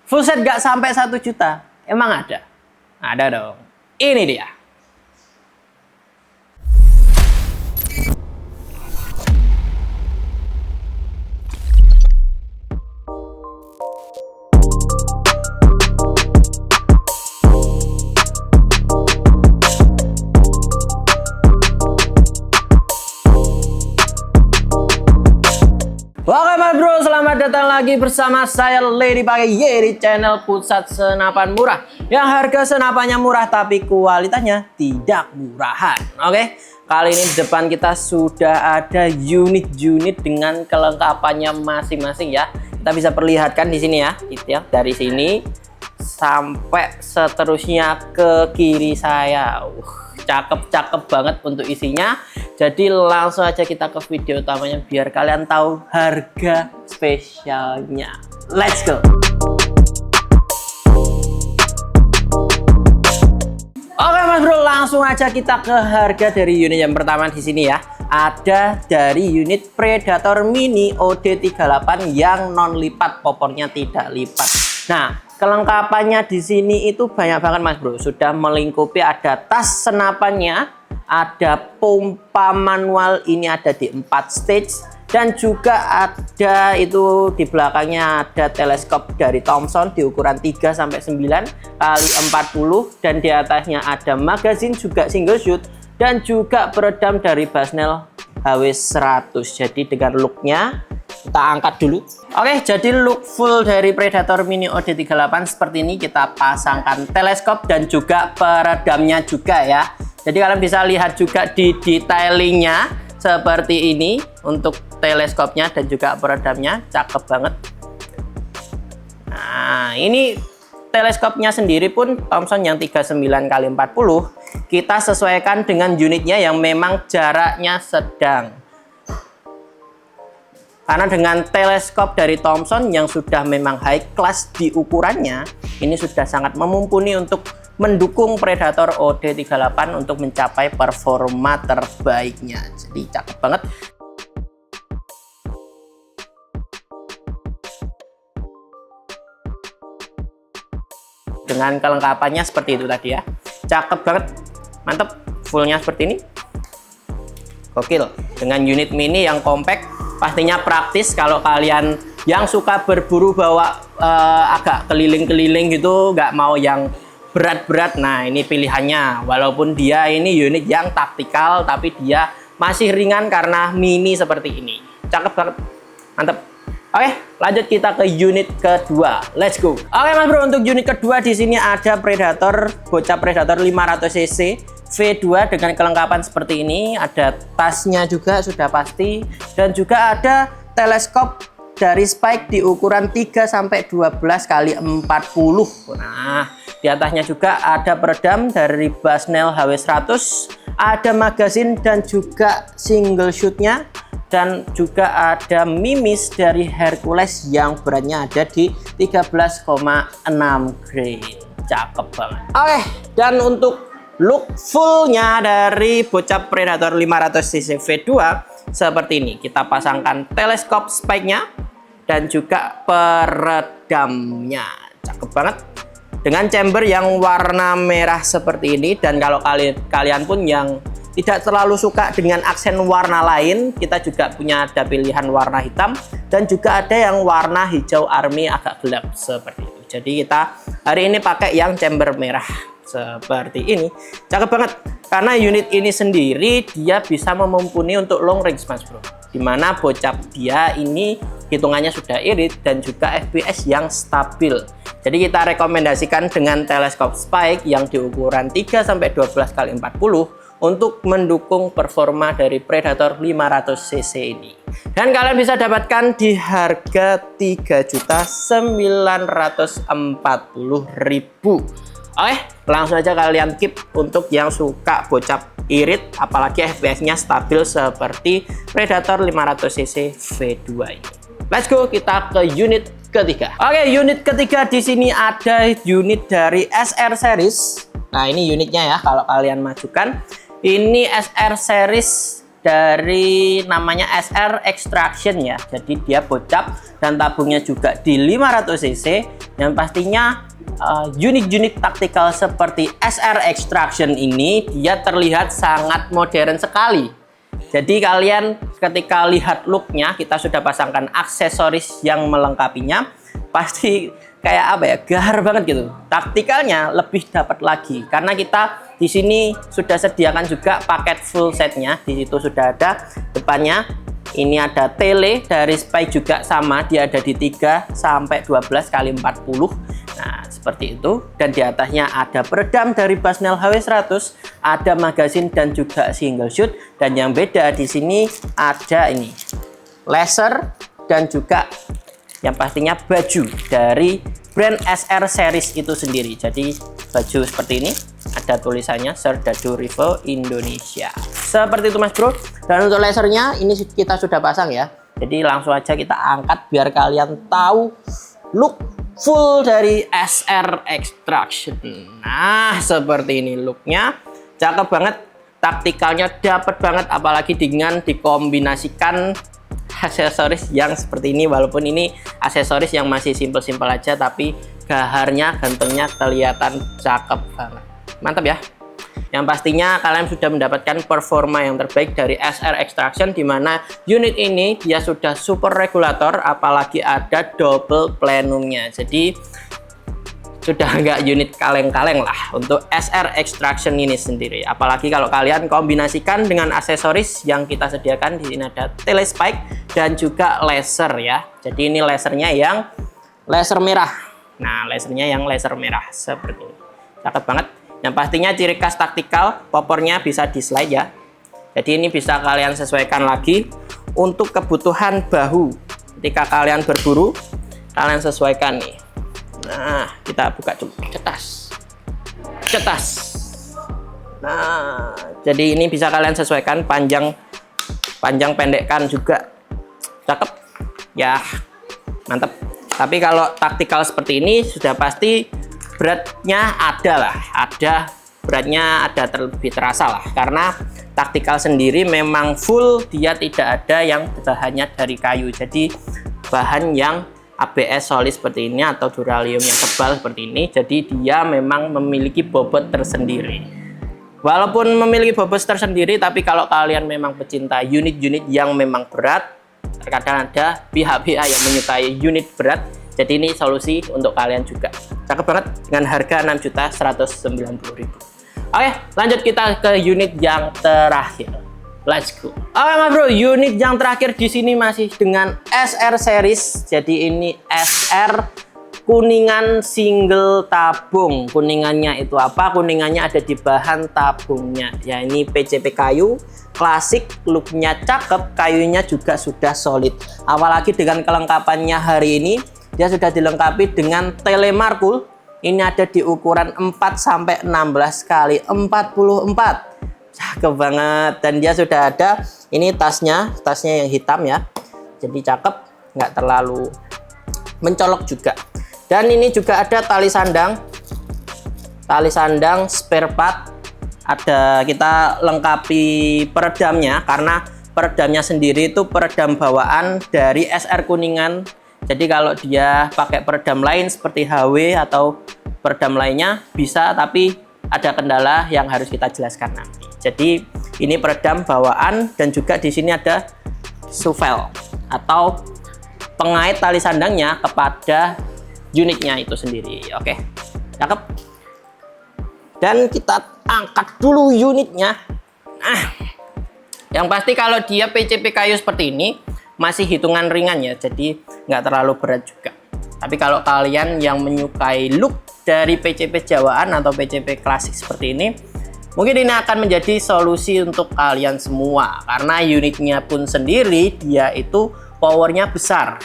Full set nggak sampai 1 juta? Emang ada? Ada dong. Ini dia. Oke mas bro, selamat datang lagi bersama saya Lady pakai Y di channel Pusat Senapan Murah. Yang harga senapannya murah tapi kualitasnya tidak murahan. Oke, kali ini di depan kita sudah ada unit-unit dengan kelengkapannya masing-masing ya. Kita bisa perlihatkan di sini ya, gitu ya. Dari sini sampai seterusnya ke kiri saya. Cakep-cakep banget untuk isinya. Jadi langsung aja kita ke video utamanya biar kalian tahu harga spesialnya. Let's go. Oke mas bro, langsung aja kita ke harga dari unit yang pertama di sini ya. Ada dari unit Predator Mini OD38 yang non lipat, popornya tidak lipat. Nah, kelengkapannya di sini itu banyak banget mas bro. Sudah melingkupi ada tas senapannya, ada pompa manual, ini ada di 4 stage, dan juga ada itu di belakangnya ada teleskop dari Thompson di ukuran 3-9 kali 40, dan di atasnya ada magazine juga single shoot, dan juga peredam dari Bushnell HW100. Jadi dengan looknya kita angkat dulu. Oke, jadi look full dari Predator Mini OD38 seperti ini. Kita pasangkan teleskop dan juga peredamnya juga ya. Jadi kalian bisa lihat juga di detailingnya seperti ini untuk teleskopnya dan juga peredamnya, cakep banget. Nah, ini teleskopnya sendiri pun Thompson yang 39x40. Kita sesuaikan dengan unitnya yang memang jaraknya sedang. Karena dengan teleskop dari Thompson yang sudah memang high class di ukurannya, ini sudah sangat memumpuni untuk mendukung Predator OD38 untuk mencapai performa terbaiknya. Jadi cakep banget. Dengan kelengkapannya seperti itu tadi ya. Cakep banget, mantep. Fullnya seperti ini. Gokil. Dengan unit mini yang compact, pastinya praktis kalau kalian yang suka berburu bawa agak keliling-keliling gitu, nggak mau yang berat-berat. Nah, ini pilihannya. Walaupun dia ini unit yang taktikal, tapi dia masih ringan karena mini seperti ini. Cakep banget, mantep. Oke, lanjut kita ke unit kedua. Let's go. Oke mas bro, untuk unit kedua di sini ada Predator, bocah Predator 500 cc V2 dengan kelengkapan seperti ini. Ada tasnya juga sudah pasti, dan juga ada teleskop dari Spike di ukuran 3-12 kali 40. Nah, di atasnya juga ada peredam dari Bushnell HW100, ada magazine dan juga single shootnya, dan juga ada mimis dari Hercules yang beratnya ada di 13,6 grade. Cakep banget. Oke, dan untuk look fullnya dari bocah Predator 500 cc V2 seperti ini. Kita pasangkan teleskop spike-nya dan juga peredamnya. Cakep banget. Dengan chamber yang warna merah seperti ini. Dan kalau kalian pun yang tidak terlalu suka dengan aksen warna lain, kita juga punya ada pilihan warna hitam dan juga ada yang warna hijau army agak gelap seperti itu. Jadi kita hari ini pakai yang chamber merah seperti ini. Cakep banget karena unit ini sendiri dia bisa memumpuni untuk long range mas bro, dimana bocap dia ini hitungannya sudah irit dan juga FPS yang stabil. Jadi kita rekomendasikan dengan teleskop Spike yang di ukuran 3-12 kali 40 untuk mendukung performa dari Predator 500 cc ini. Dan kalian bisa dapatkan di harga 3.940.000. Oke, langsung aja kalian keep untuk yang suka bocap irit, apalagi FPS-nya stabil seperti Predator 500 cc V2 ini. Let's go, kita ke unit ketiga. Oke, unit ketiga di sini ada unit dari SR series. Nah, ini unitnya ya kalau kalian majukan. Ini SR series dari namanya SR Extraction ya. Jadi dia bocap dan tabungnya juga di 500 cc. Yang pastinya unit-unit taktikal seperti SR Extraction ini dia terlihat sangat modern sekali. Jadi kalian ketika lihat looknya, kita sudah pasangkan aksesoris yang melengkapinya, pasti kayak apa ya, gahar banget gitu. Taktikalnya lebih dapat lagi karena kita di sini sudah sediakan juga paket full setnya. Di situ sudah ada depannya, ini ada tele dari spike juga sama, dia ada di 3 sampai 12 kali 40. Nah seperti itu, dan di atasnya ada peredam dari Bushnell HW100, ada magasin dan juga single shoot. Dan yang beda di sini ada ini laser dan juga yang pastinya baju dari brand SR series itu sendiri. Jadi baju seperti ini ada tulisannya Serdadu Rival Indonesia. Seperti itu Mas Bro. Dan untuk lasernya ini kita sudah pasang ya. Jadi langsung aja kita angkat biar kalian tahu look full dari SR Extraction. Nah seperti ini looknya, cakep banget, taktikalnya dapat banget, apalagi dengan dikombinasikan aksesoris yang seperti ini. Walaupun ini aksesoris yang masih simpel-simpel aja, tapi gaharnya, gantengnya kelihatan cakep banget. Mantap ya. Yang pastinya kalian sudah mendapatkan performa yang terbaik dari SR Extraction, dimana unit ini dia sudah super regulator, apalagi ada double plenumnya. Jadi sudah nggak unit kaleng-kaleng lah untuk SR Extraction ini sendiri. Apalagi kalau kalian kombinasikan dengan aksesoris yang kita sediakan. Di sini ada telespike dan juga laser ya. Jadi ini lasernya yang laser merah. Nah lasernya yang laser merah seperti ini. Cakep banget. Yang pastinya ciri khas taktikal, popornya bisa di slide ya. Jadi ini bisa kalian sesuaikan lagi untuk kebutuhan bahu. Ketika kalian berburu, kalian sesuaikan nih. Nah, kita buka dulu. Cetas. Cetas. Nah, jadi ini bisa kalian sesuaikan panjang pendekkan juga. Cakep. Ya, mantap. Tapi kalau taktikal seperti ini sudah pasti beratnya beratnya ada terlebih terasa lah, karena taktikal sendiri memang full, dia tidak ada yang bahannya dari kayu. Jadi bahan yang ABS solid seperti ini atau duralium yang tebal seperti ini, jadi dia memang memiliki bobot tersendiri. Walaupun memiliki bobot tersendiri, tapi kalau kalian memang pecinta unit-unit yang memang berat, terkadang ada pihak-pihak yang menyukai unit berat, jadi ini solusi untuk kalian juga. Cakep banget dengan harga 6.190.000. Oke, lanjut kita ke unit yang terakhir. Let's go. Oke Mas Bro, unit yang terakhir di sini masih dengan SR series. Jadi ini SR kuningan single tabung. Kuningannya itu apa? Kuningannya ada di bahan tabungnya. Ya ini PCP kayu, klasik, looknya cakep, kayunya juga sudah solid. Apalagi dengan kelengkapannya hari ini, dia sudah dilengkapi dengan telemarkul. Ini ada di ukuran 4 sampai 16 kali 44. Cakep banget. Dan dia sudah ada ini tasnya yang hitam ya. Jadi cakep, nggak terlalu mencolok juga. Dan ini juga ada tali sandang spare part. Ada, kita lengkapi peredamnya karena peredamnya sendiri itu peredam bawaan dari SR Kuningan. Jadi kalau dia pakai peredam lain seperti HW atau peredam lainnya bisa, tapi ada kendala yang harus kita jelaskan nanti. Jadi ini peredam bawaan, dan juga di sini ada suvel atau pengait tali sandangnya kepada unitnya itu sendiri. Oke, cakep. Dan kita angkat dulu unitnya. Nah, yang pasti kalau dia PCP kayu seperti ini masih hitungan ringan ya, jadi nggak terlalu berat juga. Tapi kalau kalian yang menyukai look dari PCP Jawaan atau PCP klasik seperti ini, mungkin ini akan menjadi solusi untuk kalian semua, karena unitnya pun sendiri dia itu powernya besar.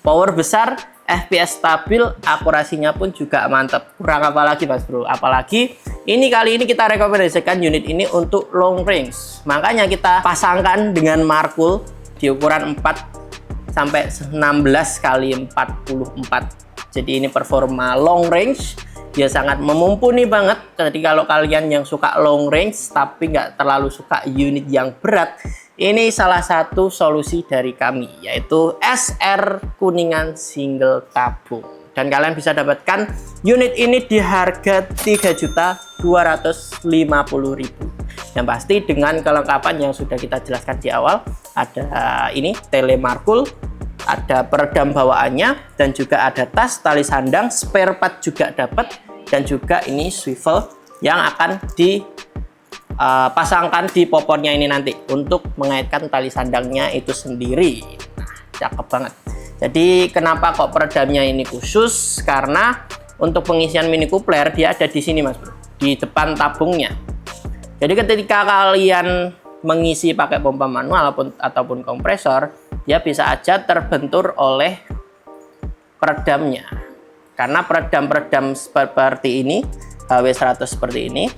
Power besar, FPS stabil, akurasinya pun juga mantap. Kurang apa lagi Mas Bro? Apalagi kali ini kita rekomendasikan unit ini untuk long range. Makanya kita pasangkan dengan markul di ukuran 4 sampai 16 kali 44. Jadi ini performa long range dia sangat memumpuni banget. Jadi kalau kalian yang suka long range tapi nggak terlalu suka unit yang berat, ini salah satu solusi dari kami, yaitu SR Kuningan single tabung. Dan kalian bisa dapatkan unit ini di harga 3.250.000. Yang pasti dengan kelengkapan yang sudah kita jelaskan di awal, ada ini telemarkul, ada peredam bawaannya, dan juga ada tas, tali sandang, spare part juga dapat, dan juga ini swivel yang akan dipasangkan di popornya ini nanti untuk mengaitkan tali sandangnya itu sendiri. Nah, cakep banget. Jadi kenapa kok peredamnya ini khusus? Karena untuk pengisian mini coupler dia ada di sini Mas Bro, di depan tabungnya. Jadi ketika kalian mengisi pakai pompa manual ataupun kompresor, dia bisa aja terbentur oleh peredamnya. Karena peredam-peredam seperti ini, HW100 seperti ini,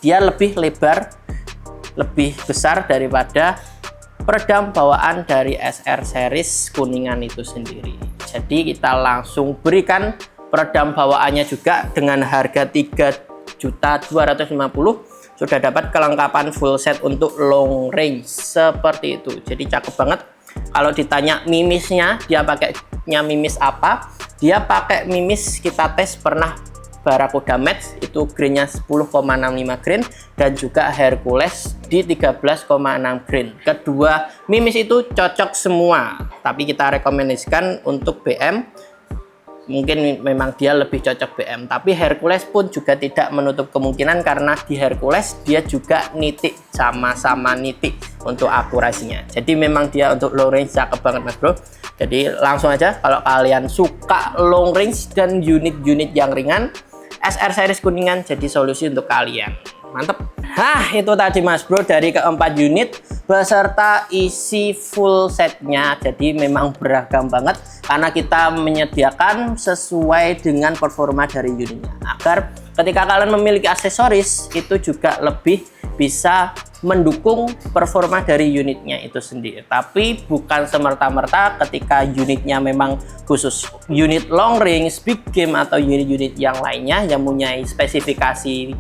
dia lebih lebar, lebih besar daripada peredam bawaan dari SR series Kuningan itu sendiri. Jadi kita langsung berikan peredam bawaannya juga dengan harga 3.250.000. Sudah dapat kelengkapan full set untuk long range seperti itu. Jadi cakep banget. Kalau ditanya mimisnya, dia pakainya mimis apa? Dia pakai mimis, kita tes pernah Barakuda Match, itu grainnya 10,65 grain, dan juga Hercules di 13,6 grain. Kedua mimis itu cocok semua, tapi kita rekomendasikan untuk BM. Mungkin memang dia lebih cocok BM, tapi Hercules pun juga tidak menutup kemungkinan, karena di Hercules dia juga nitik, sama-sama nitik untuk akurasinya. Jadi memang dia untuk long range cakep banget Mas Bro. Jadi langsung aja, kalau kalian suka long range dan unit-unit yang ringan, SR series Kuningan jadi solusi untuk kalian. Mantep. Nah, itu tadi Mas Bro dari keempat unit beserta isi full setnya. Jadi memang beragam banget karena kita menyediakan sesuai dengan performa dari unitnya, agar ketika kalian memiliki aksesoris itu juga lebih bisa mendukung performa dari unitnya itu sendiri. Tapi bukan semerta-merta ketika unitnya memang khusus unit long range, big game, atau unit-unit yang lainnya yang mempunyai spesifikasi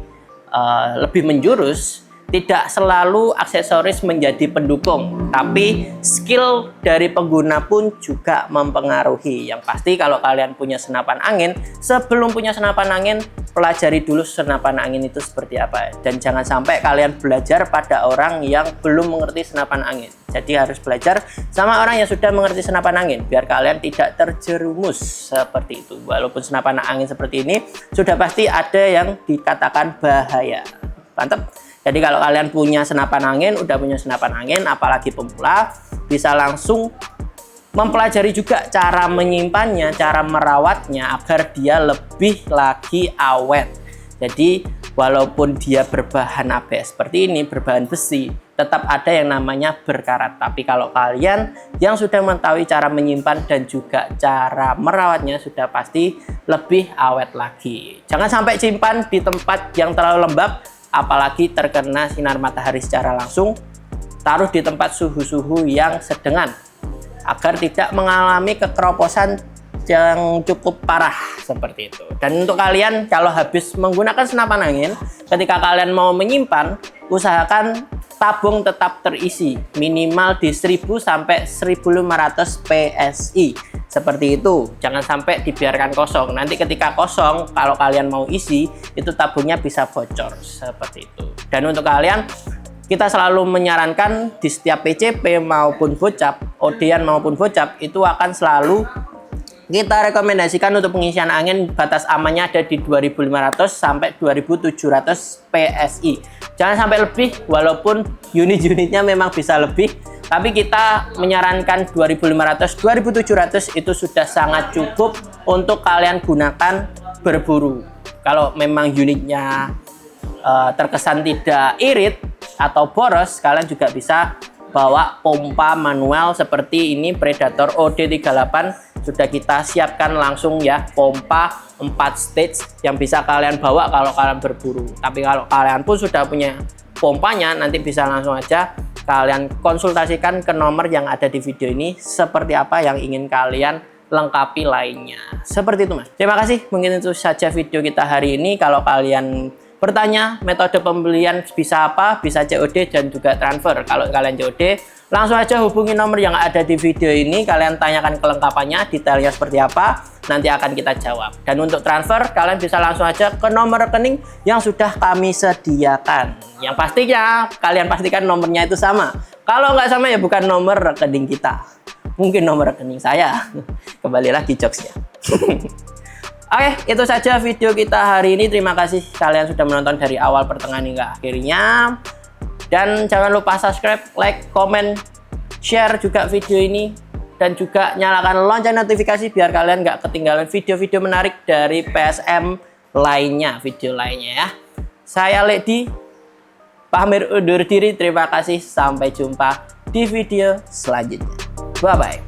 lebih menjurus, tidak selalu aksesoris menjadi pendukung, tapi skill dari pengguna pun juga mempengaruhi. Yang pasti kalau kalian punya senapan angin, sebelum punya senapan angin, pelajari dulu senapan angin itu seperti apa. Dan jangan sampai kalian belajar pada orang yang belum mengerti senapan angin. Jadi harus belajar sama orang yang sudah mengerti senapan angin, biar kalian tidak terjerumus seperti itu. Walaupun senapan angin seperti ini, sudah pasti ada yang dikatakan bahaya. Mantap. Jadi kalau kalian punya senapan angin, udah punya senapan angin, apalagi pemula, bisa langsung mempelajari juga cara menyimpannya, cara merawatnya agar dia lebih lagi awet. Jadi walaupun dia berbahan ABS seperti ini, berbahan besi, tetap ada yang namanya berkarat. Tapi kalau kalian yang sudah mengetahui cara menyimpan dan juga cara merawatnya, sudah pasti lebih awet lagi. Jangan sampai simpan di tempat yang terlalu lembab, apalagi terkena sinar matahari secara langsung. Taruh di tempat suhu-suhu yang sedengan agar tidak mengalami kekeroposan yang cukup parah seperti itu. Dan untuk kalian kalau habis menggunakan senapan angin, ketika kalian mau menyimpan, usahakan tabung tetap terisi minimal di 1000 sampai 1500 PSI seperti itu. Jangan sampai dibiarkan kosong. Nanti ketika kosong, kalau kalian mau isi, itu tabungnya bisa bocor seperti itu. Dan untuk kalian, kita selalu menyarankan di setiap PCP maupun bocap, OD-an maupun bocap, itu akan selalu kita rekomendasikan untuk pengisian angin batas amannya ada di 2500 sampai 2700 PSI. Jangan sampai lebih, walaupun unit-unitnya memang bisa lebih, tapi kita menyarankan 2500, 2700 itu sudah sangat cukup untuk kalian gunakan berburu. Kalau memang unitnya terkesan tidak irit atau boros, kalian juga bisa bawa pompa manual seperti ini, Predator OD38. Sudah kita siapkan langsung ya, pompa 4 stage yang bisa kalian bawa kalau kalian berburu. Tapi kalau kalian pun sudah punya pompanya, nanti bisa langsung aja kalian konsultasikan ke nomor yang ada di video ini, seperti apa yang ingin kalian lengkapi lainnya. Seperti itu, Mas. Terima kasih. Mungkin itu saja video kita hari ini. Kalau kalian bertanya metode pembelian bisa apa, bisa COD dan juga transfer. Kalau kalian COD, langsung aja hubungi nomor yang ada di video ini. Kalian tanyakan kelengkapannya, detailnya seperti apa, nanti akan kita jawab. Dan untuk transfer, kalian bisa langsung aja ke nomor rekening yang sudah kami sediakan. Yang pastinya, kalian pastikan nomornya itu sama. Kalau nggak sama ya bukan nomor rekening kita. Mungkin nomor rekening saya. Kembali lagi jokesnya. Oke, itu saja video kita hari ini. Terima kasih kalian sudah menonton dari awal pertengahan hingga akhirnya. Dan jangan lupa subscribe, like, komen, share juga video ini. Dan juga nyalakan lonceng notifikasi biar kalian nggak ketinggalan video-video menarik dari PSM lainnya, video lainnya ya. Saya Ledi, pamit undur diri. Terima kasih, sampai jumpa di video selanjutnya. Bye-bye.